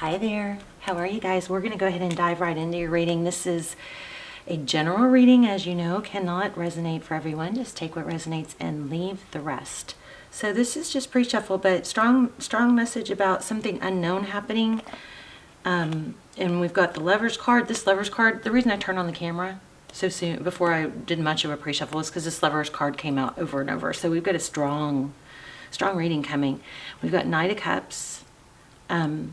Hi there. How are you guys? We're going to go ahead and dive right into your reading. This is a general reading, as you know, cannot resonate for everyone. Just take what resonates and leave the rest. So this is just pre-shuffle, but strong message about something unknown happening. And we've got the Lovers card. This Lovers card, the reason I turned on the camera so soon before I did much of a pre-shuffle is because this Lovers card came out over and over. So we've got a strong reading coming. We've got Knight of Cups.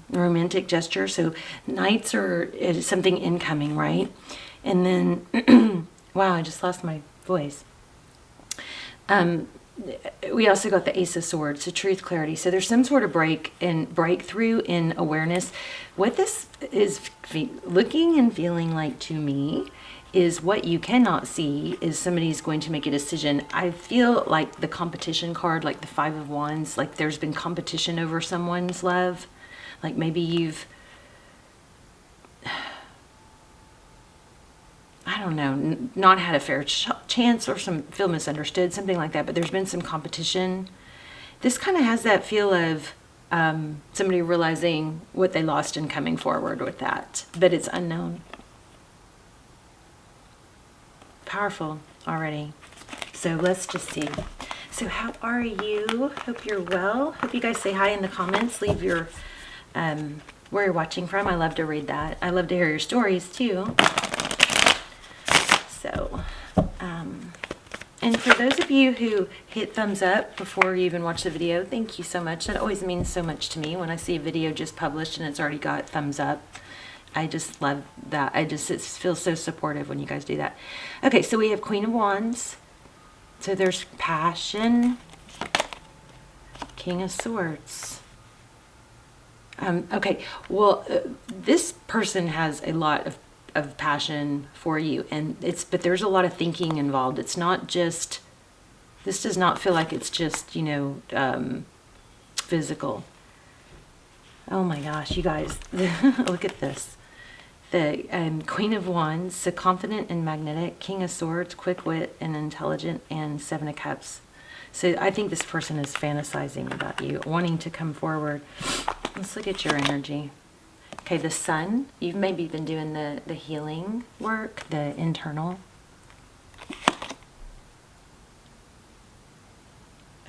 Romantic gesture. So knights is something incoming, right? And then, wow, I just lost my voice. We also got the Ace of Swords, so truth, clarity. So there's some sort of breakthrough in awareness. What this is looking and feeling like to me is what you cannot see is somebody's going to make a decision. I feel like the competition card, like the Five of Wands, like there's been competition over someone's love. Like maybe you've, I don't know, not had a fair chance or feel misunderstood, something like that. But there's been some competition. This kind of has that feel of somebody realizing what they lost and coming forward with that. But it's unknown. Powerful already. So let's just see. So how are you? Hope you're well. Hope you guys say hi in the comments. Leave your where you're watching from. I love to read that. I love to hear your stories too. So, and for those of you who hit thumbs up before you even watch the video, thank you so much. That always means so much to me when I see a video just published and it's already got thumbs up. I just love that. It feels so supportive when you guys do that. Okay, so we have Queen of Wands. So there's passion. King of Swords. Okay, well, this person has a lot of passion for you, but there's a lot of thinking involved. It's not just, this does not feel like it's just, physical. Oh my gosh, you guys, look at this. The Queen of Wands, so confident and magnetic, King of Swords, quick wit and intelligent, and Seven of Cups. So I think this person is fantasizing about you, wanting to come forward. Let's look at your energy. Okay, the Sun. You've maybe been doing the healing work, the internal.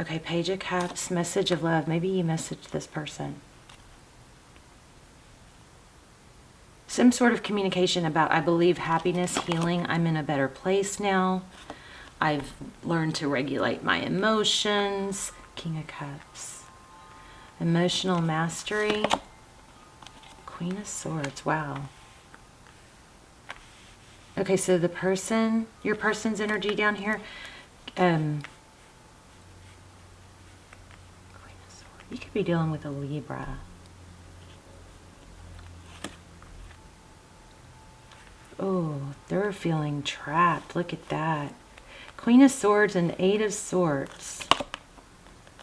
Okay, Page of Cups, message of love. Maybe you messaged this person. Some sort of communication about, I believe, happiness, healing. I'm in a better place now. I've learned to regulate my emotions. King of Cups. Emotional mastery. Queen of Swords. Wow. Okay, so the person, your person's energy down here. Queen of Swords. You could be dealing with a Libra. Oh, they're feeling trapped. Look at that. Queen of Swords and Eight of Swords.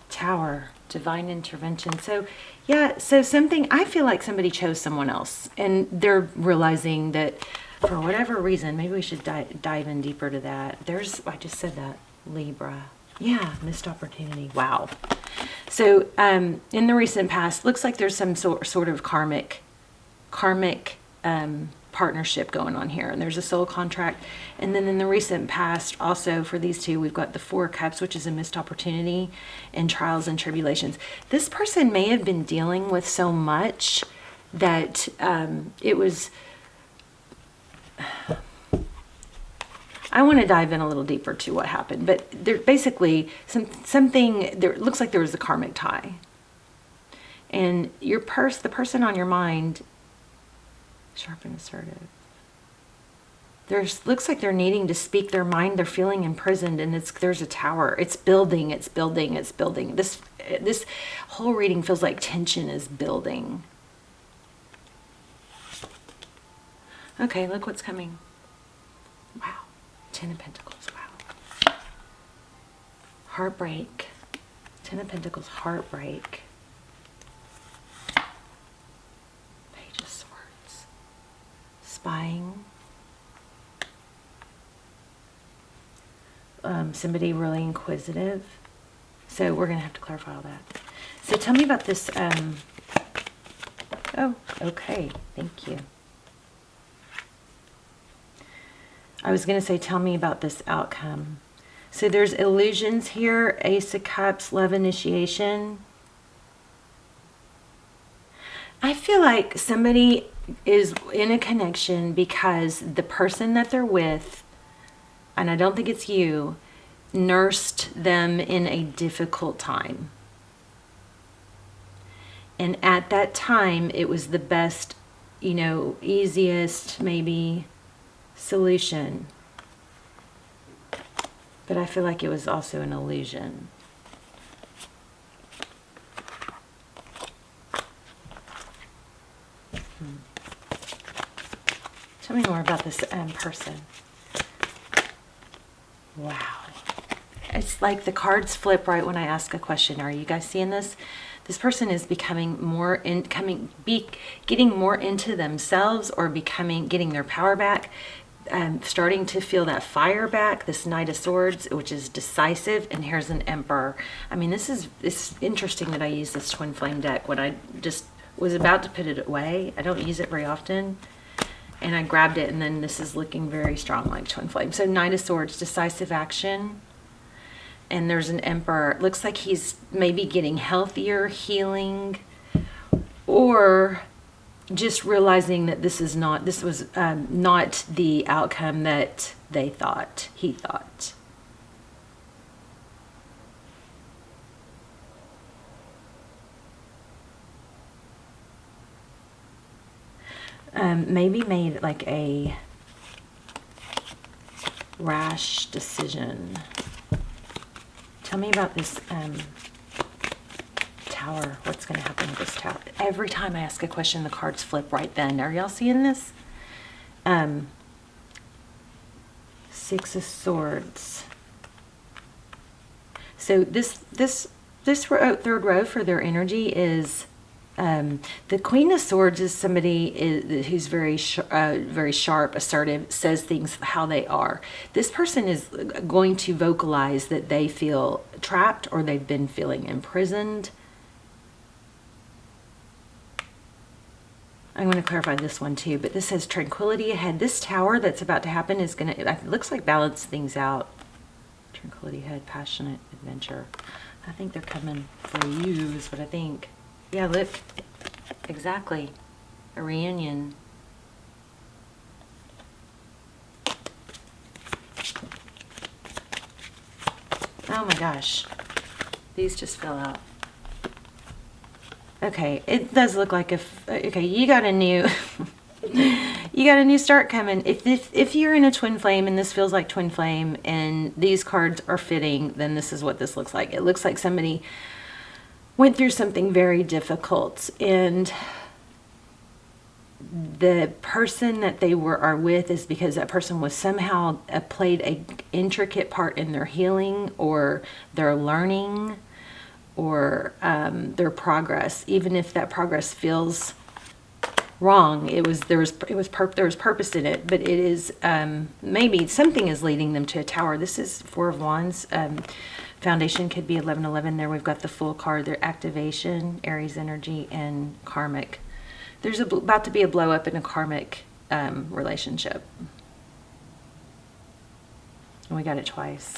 Tower. Divine intervention. So, yeah, so something, I feel like somebody chose someone else. And they're realizing that for whatever reason, maybe we should dive in deeper to that. I just said that. Libra. Yeah, missed opportunity. Wow. So, in the recent past, looks like there's some sort of karmic partnership going on here, and there's a soul contract. And then in the recent past also for these two, we've got the Four of Cups, which is a missed opportunity and trials and tribulations. This person may have been dealing with so much that it was, I want to dive in a little deeper to what happened, but there basically something there looks like there was a karmic tie, and the person on your mind, sharp and assertive. Looks like they're needing to speak their mind. They're feeling imprisoned, and there's a tower. It's building. This whole reading feels like tension is building. Okay, look what's coming. Wow. 10 of Pentacles. Wow. Heartbreak. 10 of Pentacles, heartbreak. Spying. Somebody really inquisitive. So we're going to have to clarify all that. So tell me about this Oh, okay. Thank you. I was going to say, tell me about this outcome. So there's illusions here. Ace of Cups, love initiation. I feel like somebody is in a connection because the person that they're with, and I don't think it's you, nursed them in a difficult time. And at that time, it was the best, you know, easiest maybe solution. But I feel like it was also an illusion. Tell me more about this person. Wow. It's like the cards flip right when I ask a question. Are you guys seeing this? This person is becoming more getting more into themselves, or getting their power back, starting to feel that fire back. This Knight of Swords, which is decisive, and here's an Emperor. I mean, it's interesting that I use this twin flame deck when I just was about to put it away. I don't use it very often. And I grabbed it, and then this is looking very strong like twin flame. So Knight of Swords, decisive action. And there's an Emperor. It looks like he's maybe getting healthier, healing, or just realizing that this was not the outcome that he thought. Maybe made like a rash decision. Tell me about this tower. What's going to happen with this tower? Every time I ask a question, the cards flip right then. Are y'all seeing this? Six of Swords. So this third row for their energy is the Queen of Swords is somebody who's very sharp, assertive, says things how they are. This person is going to vocalize that they feel trapped or they've been feeling imprisoned. I'm going to clarify this one too, but this says tranquility ahead. This tower that's about to happen is going to, it looks like, balance things out. Tranquility ahead, passionate adventure. I think they're coming for you is what I think. Yeah, look, exactly, a reunion. Oh my gosh, these just fell out. Okay, it does look like okay, you got a new, you got a new start coming. If you're in a twin flame and this feels like twin flame and these cards are fitting, then this is what this looks like. It looks like somebody went through something very difficult, and the person that they are with is because that person was somehow played a intricate part in their healing or their learning or their progress. Even if that progress feels wrong, there was purpose in it, but it is maybe something is leading them to a tower. This is Four of Wands. Foundation could be 1111. There we've got the Fool card, their activation, Aries energy, and karmic. There's about to be a blow up in a karmic relationship. And we got it twice.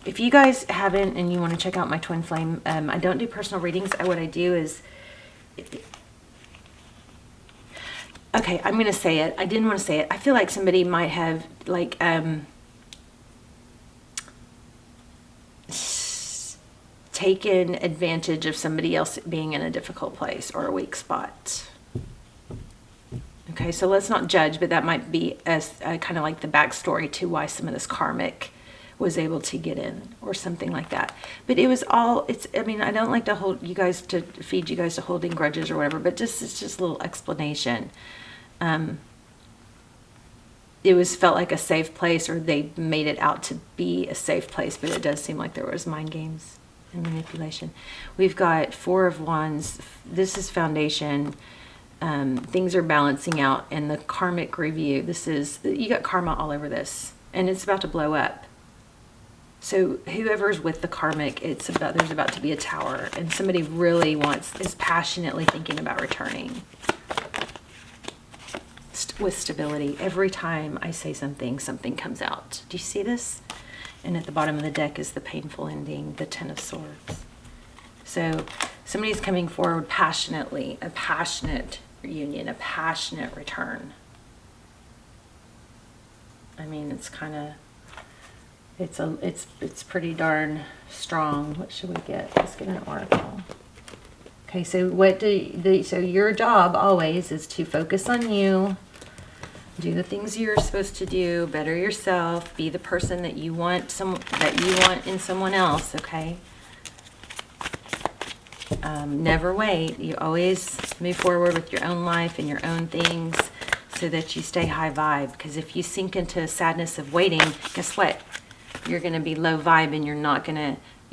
If you guys haven't and you want to check out my twin flame, I don't do personal readings. What I do is... Okay, I'm going to say it. I didn't want to say it. I feel like somebody might have, like, taken advantage of somebody else being in a difficult place or a weak spot. Okay, so let's not judge, but that might be kind of like the backstory to why some of this karmic was able to get in or something like that. But it was all, I mean, I don't like to feed you guys to holding grudges or whatever, but it's just a little explanation. It felt like a safe place, or they made it out to be a safe place, but it does seem like there was mind games and manipulation. We've got Four of Wands. This is foundation. Things are balancing out, and the karmic review. You got karma all over this, and it's about to blow up. So whoever's with the karmic, there's about to be a tower, and somebody really is passionately thinking about returning with stability. Every time I say something, something comes out. Do you see this? And at the bottom of the deck is the painful ending, the Ten of Swords. So somebody's coming forward passionately, a passionate reunion, a passionate return. I mean, it's kind of, it's pretty darn strong. What should we get? Let's get an oracle. Okay, so so your job always is to focus on you, do the things you're supposed to do, better yourself, be the person that you want in someone else, okay? Never wait. You always move forward with your own life and your own things so that you stay high vibe. Because if you sink into sadness of waiting, guess what? You're going to be low vibe, and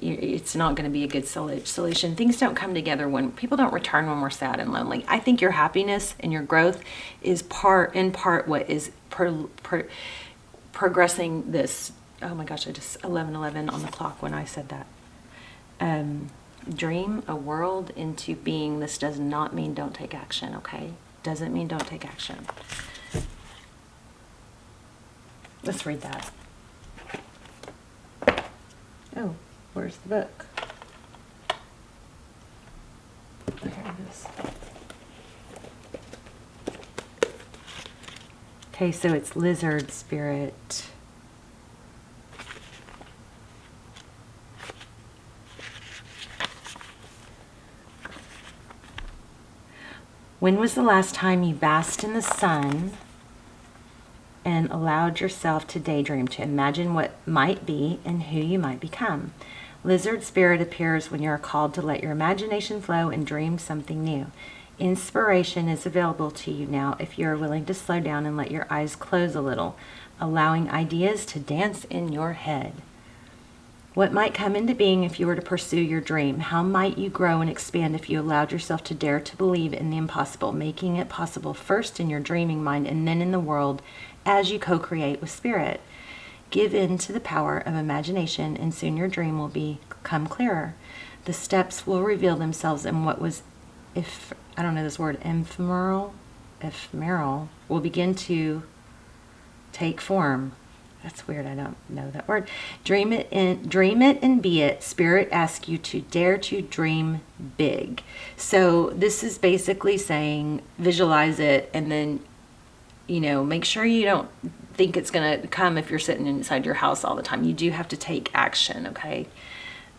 it's not going to be a good solution. Things don't come together when people don't return when we're sad and lonely. I think your happiness and your growth is in part what is progressing this. Oh my gosh, I just 11:11 on the clock when I said that. Dream a world into being. This does not mean don't take action, okay? Doesn't mean don't take action. Let's read that. Oh, where's the book? There it is. Okay, so it's lizard spirit. When was the last time you basked in the sun and allowed yourself to daydream, to imagine what might be and who you might become? Lizard spirit appears when you are called to let your imagination flow and dream something new. Inspiration is available to you now if you are willing to slow down and let your eyes close a little, allowing ideas to dance in your head. What might come into being if you were to pursue your dream? How might you grow and expand if you allowed yourself to dare to believe in the impossible, making it possible first in your dreaming mind and then in the world as you co-create with spirit? Give in to the power of imagination, and soon your dream will become clearer. The steps will reveal themselves, and what was, if I don't know this word, ephemeral, will begin to take form. That's weird. I don't know that word. Dream it and be it. Spirit asks you to dare to dream big. So this is basically saying visualize it, and then, make sure you don't think it's going to come if you're sitting inside your house all the time. You do have to take action, okay?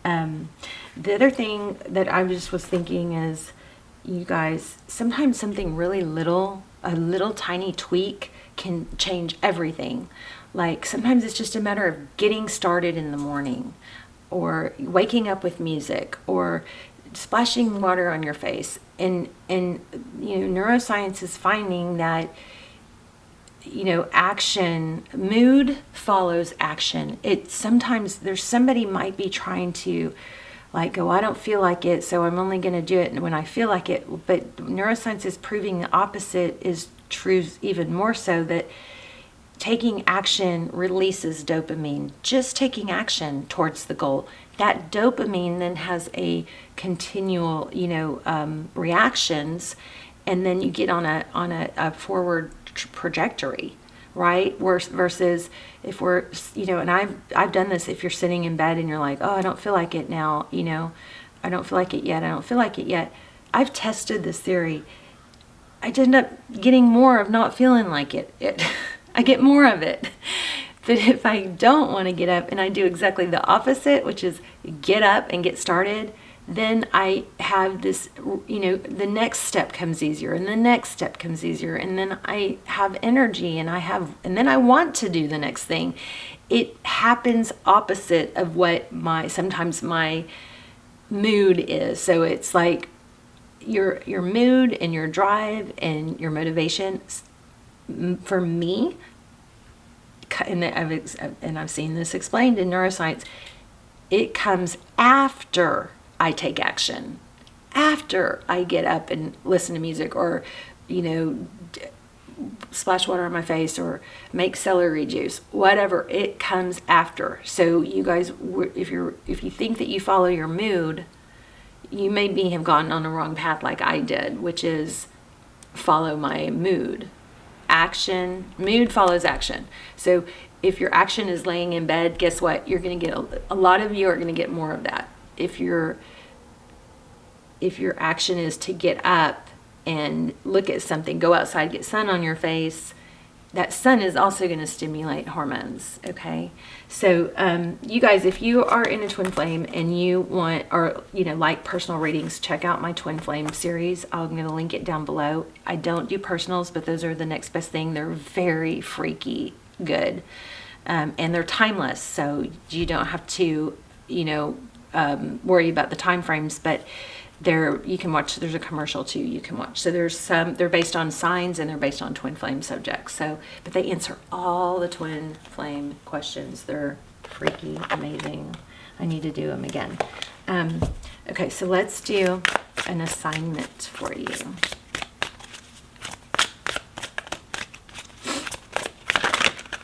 The other thing that I just was thinking is, you guys, sometimes something really little, a little tiny tweak can change everything. Like sometimes it's just a matter of getting started in the morning, or waking up with music, or splashing water on your face. And neuroscience is finding that, action, mood follows action. Sometimes there's somebody might be trying to go, I don't feel like it, so I'm only going to do it when I feel like it. But neuroscience is proving the opposite is true, even more so, that taking action releases dopamine. Just taking action towards the goal. That dopamine then has a continual, reactions, and then you get on a forward trajectory, right? Versus if we're, and I've done this. If you're sitting in bed and you're like, oh, I don't feel like it now, I don't feel like it yet. I don't feel like it yet. I've tested this theory. I end up getting more of not feeling like it. I get more of it. But if I don't want to get up and I do exactly the opposite, which is get up and get started, then I have this, the next step comes easier, and the next step comes easier, and then I have energy, and then I want to do the next thing. It happens opposite of what sometimes my mood is. So it's like your mood and your drive and your motivation, for me, and I've seen this explained in neuroscience, it comes after I take action, after I get up and listen to music, or splash water on my face or make celery juice, whatever, it comes after. So you guys, if you think that you follow your mood, you maybe have gone on the wrong path like I did, which is follow my mood. Mood follows action. So if your action is laying in bed, guess what? You're going to get a lot of you are going to get more of that. If your action is to get up and look at something, go outside, get sun on your face, that sun is also going to stimulate hormones. Okay, so you guys, if you are in a twin flame and you want, or like personal readings, check out my twin flame series. I'm going to link it down below. I don't do personals, but those are the next best thing. They're very freaky good, and they're timeless, so you don't have to worry about the time frames. But you can watch, there's a commercial too you can watch. So there's some, they're based on signs and they're based on twin flame subjects. So, but they answer all the twin flame questions. They're freaky, amazing. I need to do them again. Okay, so let's do an assignment for you.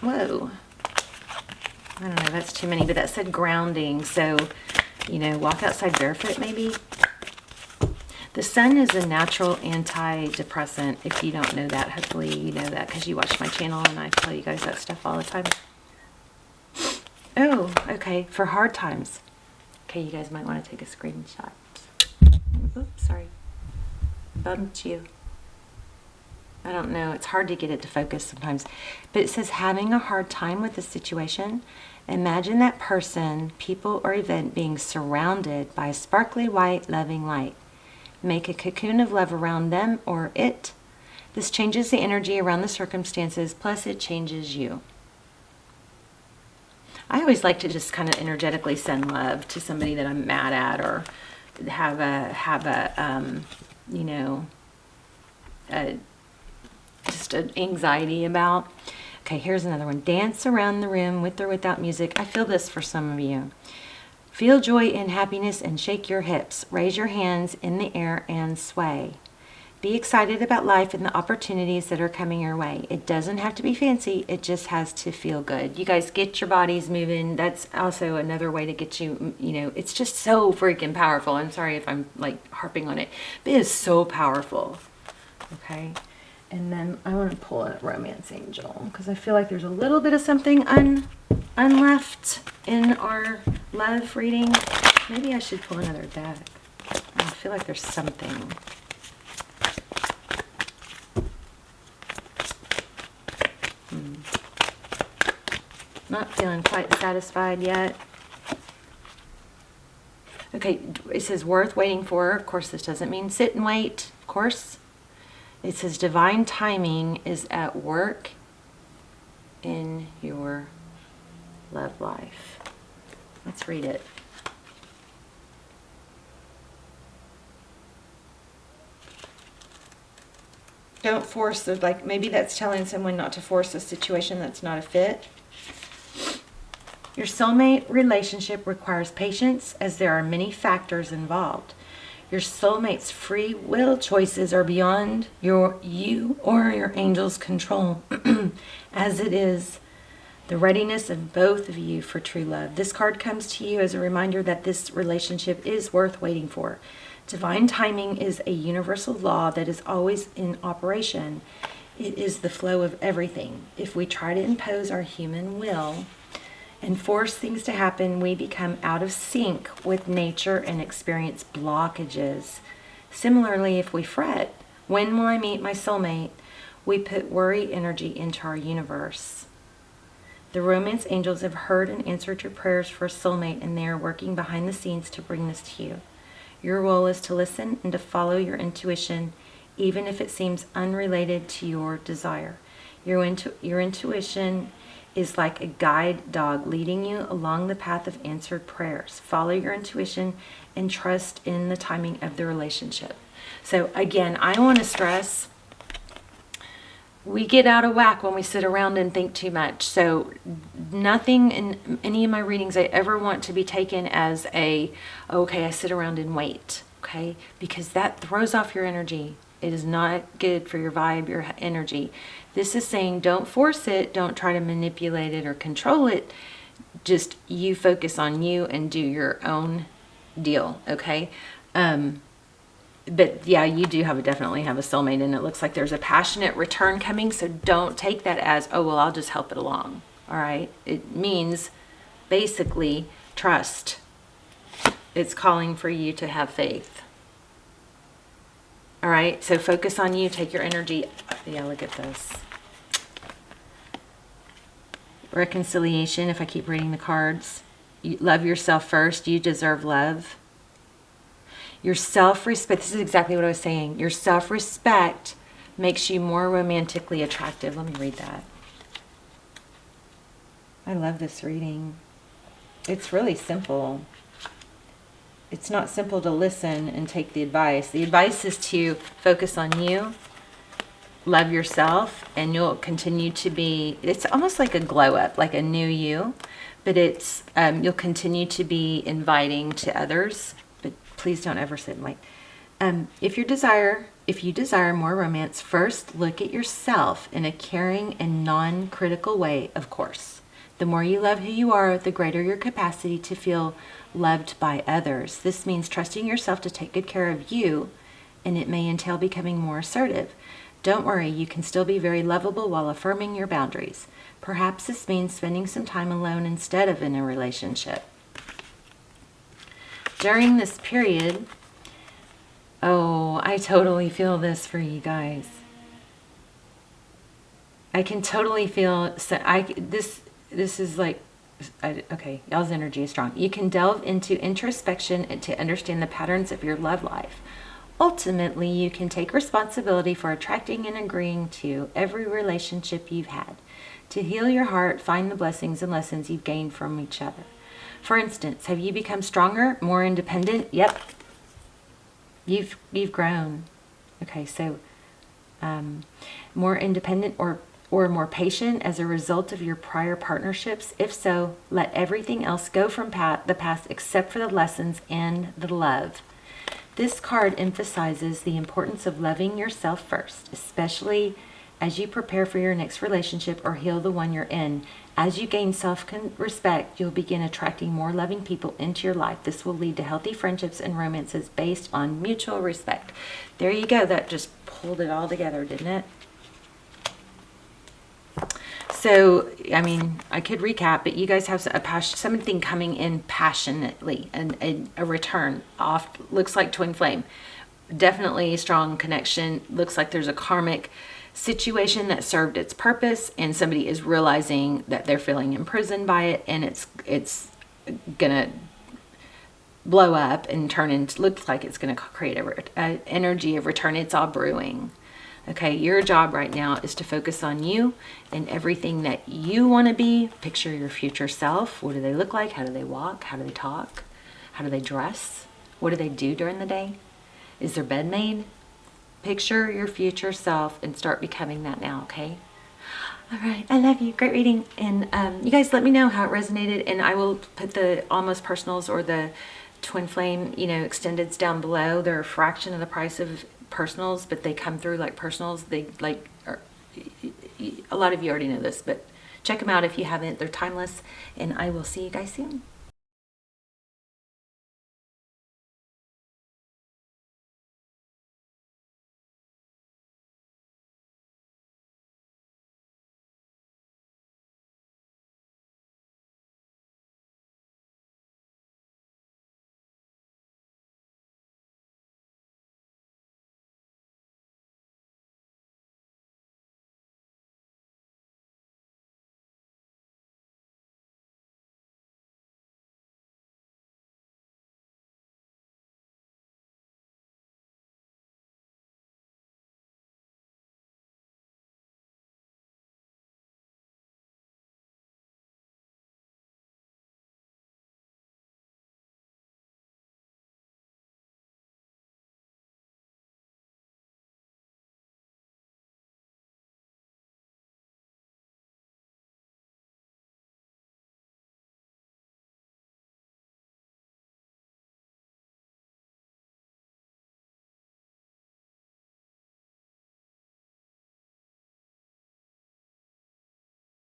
Whoa. I don't know, that's too many, but that said grounding. So, walk outside barefoot maybe. The sun is a natural antidepressant. If you don't know that, hopefully you know that because you watch my channel and I tell you guys that stuff all the time. Oh, okay, for hard times. Okay, you guys might want to take a screenshot. Oops, sorry. Bumped you. I don't know, it's hard to get it to focus sometimes. But it says having a hard time with the situation. Imagine that person, people, or event being surrounded by a sparkly white, loving light. Make a cocoon of love around them or it. This changes the energy around the circumstances, plus it changes you. I always like to just kind of energetically send love to somebody that I'm mad at or have just an anxiety about. Okay, here's another one. Dance around the room with or without music. I feel this for some of you. Feel joy and happiness and shake your hips. Raise your hands in the air and sway. Be excited about life and the opportunities that are coming your way. It doesn't have to be fancy. It just has to feel good. You guys get your bodies moving. That's also another way to get you, it's just so freaking powerful. I'm sorry if I'm like harping on it, but it is so powerful. Okay. And then I want to pull a romance angel because I feel like there's a little bit of something unleft in our love reading. Maybe I should pull another deck. I feel like there's something. Not feeling quite satisfied yet. Okay, it says worth waiting for. Of course, this doesn't mean sit and wait. Of course. It says divine timing is at work in your love life. Let's read it. Don't force the, like, maybe that's telling someone not to force a situation that's not a fit. Your soulmate relationship requires patience as there are many factors involved. Your soulmate's free will choices are beyond you or your angel's control, as it is the readiness of both of you for true love. This card comes to you as a reminder that this relationship is worth waiting for. Divine timing is a universal law that is always in operation. It is the flow of everything. If we try to impose our human will and force things to happen, we become out of sync with nature and experience blockages. Similarly, if we fret, when will I meet my soulmate? We put worry energy into our universe. The romance angels have heard and answered your prayers for a soulmate, and they are working behind the scenes to bring this to you. Your role is to listen and to follow your intuition, even if it seems unrelated to your desire. Your intuition is like a guide dog leading you along the path of answered prayers. Follow your intuition and trust in the timing of the relationship. So again, I want to stress, we get out of whack when we sit around and think too much. So nothing in any of my readings I ever want to be taken as okay, I sit around and wait, okay? Because that throws off your energy. It is not good for your vibe, your energy. This is saying don't force it, don't try to manipulate it or control it. Just you focus on you and do your own deal, okay? But yeah, you do definitely have a soulmate, and it looks like there's a passionate return coming, so don't take that as, oh, well, I'll just help it along, all right? It means basically trust. It's calling for you to have faith. All right, so focus on you, take your energy. Yeah, look at this. Reconciliation, if I keep reading the cards. You love yourself first, you deserve love. Your self-respect, this is exactly what I was saying. Your self-respect makes you more romantically attractive. Let me read that. I love this reading. It's really simple. It's not simple to listen and take the advice. The advice is to focus on you, love yourself, and you'll continue to be, it's almost like a glow up, like a new you, but it's, you'll continue to be inviting to others. But please don't ever sit and wait. If you desire more romance, first look at yourself in a caring and non-critical way, of course. The more you love who you are, the greater your capacity to feel loved by others. This means trusting yourself to take good care of you, and it may entail becoming more assertive. Don't worry, you can still be very lovable while affirming your boundaries. Perhaps this means spending some time alone instead of in a relationship. During this period, oh, I totally feel this for you guys. I can totally feel, this is like, okay, y'all's energy is strong. You can delve into introspection and to understand the patterns of your love life. Ultimately, you can take responsibility for attracting and agreeing to every relationship you've had. To heal your heart, find the blessings and lessons you've gained from each other. For instance, have you become stronger, more independent? Yep. You've grown. Okay, so more independent or more patient as a result of your prior partnerships? If so, let everything else go from the past except for the lessons and the love. This card emphasizes the importance of loving yourself first, especially as you prepare for your next relationship or heal the one you're in. As you gain self-respect, you'll begin attracting more loving people into your life. This will lead to healthy friendships and romances based on mutual respect. There you go. That just pulled it all together, didn't it? So, I mean, I could recap, but you guys have something coming in passionately, and a return off. Looks like twin flame. Definitely a strong connection. Looks like there's a karmic situation that served its purpose, and somebody is realizing that they're feeling imprisoned by it, and it's gonna blow up and turn into, looks like it's gonna create an energy of return. It's all brewing. Okay, your job right now is to focus on you and everything that you want to be. Picture your future self. What do they look like? How do they walk? How do they talk? How do they dress? What do they do during the day? Is their bed made? Picture your future self and start becoming that now, okay? All right, I love you. Great reading. And you guys let me know how it resonated, and I will put the almost personals or the twin flame, extendeds down below. They're a fraction of the price of personals, but they come through like personals. They a lot of you already know this, but check them out if you haven't. They're timeless, and I will see you guys soon.